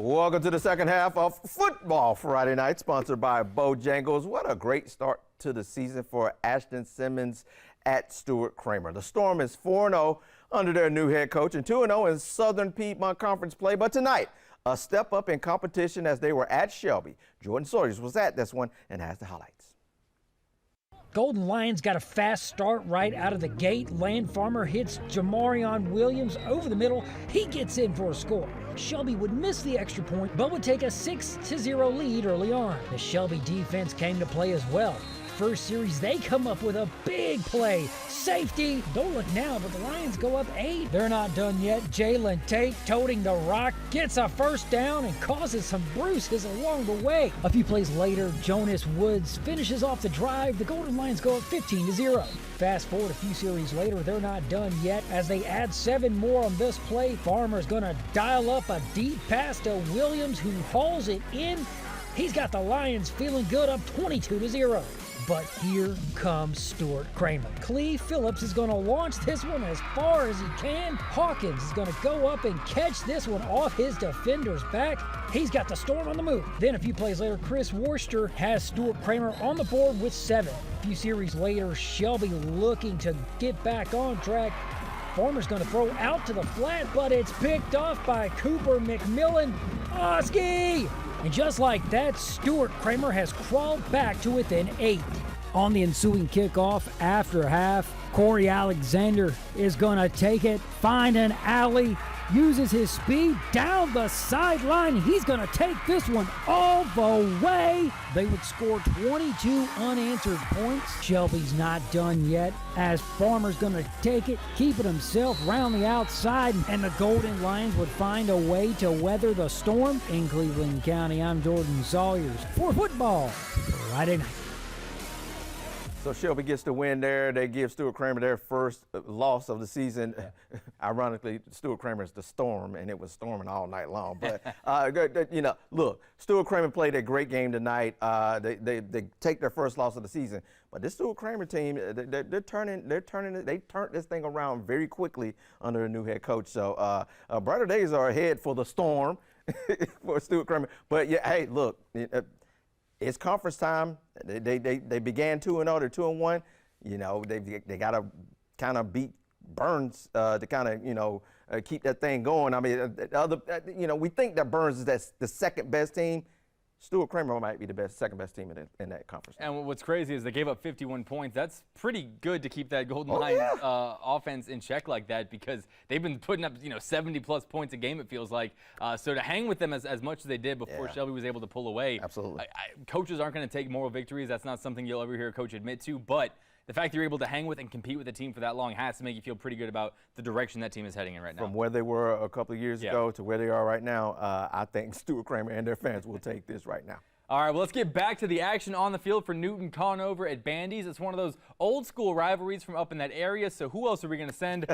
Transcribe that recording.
Welcome to the second half of Football Friday Night, sponsored by Bojangles. What a great start to the season for Ashton Simmons at Stuart Cramer. The Storm is 4-0 under their new head coach and 2-0 in Southern Piedmont Conference play. But tonight, a step up in competition as they were at Shelby. Jordan Sawyers was at this one and has the highlights. Golden Lions got a fast start right out of the gate. Land Farmer hits Jamarion Williams over the middle. He gets in for a score. Shelby would miss the extra point, but would take a 6-0 lead early on. The Shelby defense came to play as well. First series, they come up with a big play. Safety. Don't look now, but the Lions go up 8. They're not done yet. Jalen Tate, toting the rock, gets a first down and causes some bruises along the way. A few plays later, Jonas Woods finishes off the drive. The Golden Lions go up 15-0. Fast forward a few series later, they're not done yet as they add 7 more on this play. Farmer's going to dial up a deep pass to Williams, who hauls it in. He's got the Lions feeling good, up 22-0. But here comes Stuart Cramer. Clee Phillips is going to launch this one as far as he can. Hawkins is going to go up and catch this one off his defender's back. He's got the Storm on the move. Then a few plays later, Chris Worcester has Stuart Cramer on the board with 7. A few series later, Shelby looking to get back on track. Farmer's going to throw out to the flat, but it's picked off by Cooper McMillan. Oski! And just like that, Stuart Cramer has crawled back to within 8. On the ensuing kickoff after half, Corey Alexander is going to take it, find an alley, uses his speed down the sideline. He's going to take this one all the way. They would score 22 unanswered points. Shelby's not done yet as Farmer's going to take it, keep it himself round the outside, and the Golden Lions would find a way to weather the storm. In Cleveland County, I'm Jordan Sawyers for Football Friday Night. So Shelby gets the win there. They give Stuart Cramer their first loss of the season. Ironically, Stuart Cramer is the Storm, and it was storming all night long. But, look, Stuart Cramer played a great game tonight. They take their first loss of the season. But this Stuart Cramer team, they turned this thing around very quickly under a new head coach. So brighter days are ahead for the Storm, for Stuart Cramer. But, yeah, hey, look, it's conference time. They began 2-0. They're 2-1. You know, they got to kind of beat Burns to kind of keep that thing going. I mean, we think that Burns is the second best team. Stuart Cramer might be the second best team in that conference. And what's crazy is they gave up 51 points. That's pretty good to keep that Golden Lions offense in check like that, because they've been putting up 70-plus points a game, it feels like. So to hang with them as much as they did before Shelby was able to pull away. Absolutely. Coaches aren't going to take moral victories. That's not something you'll ever hear a coach admit to. But the fact that you're able to hang with and compete with a team for that long has to make you feel pretty good about the direction that team is heading in right now. From where they were a couple of years ago to where they are right now, I think Stuart Cramer and their fans will take this right now. All right, well, let's get back to the action on the field for Newton Conover at Bandy's. It's one of those old school rivalries from up in that area, so who else are we going to send?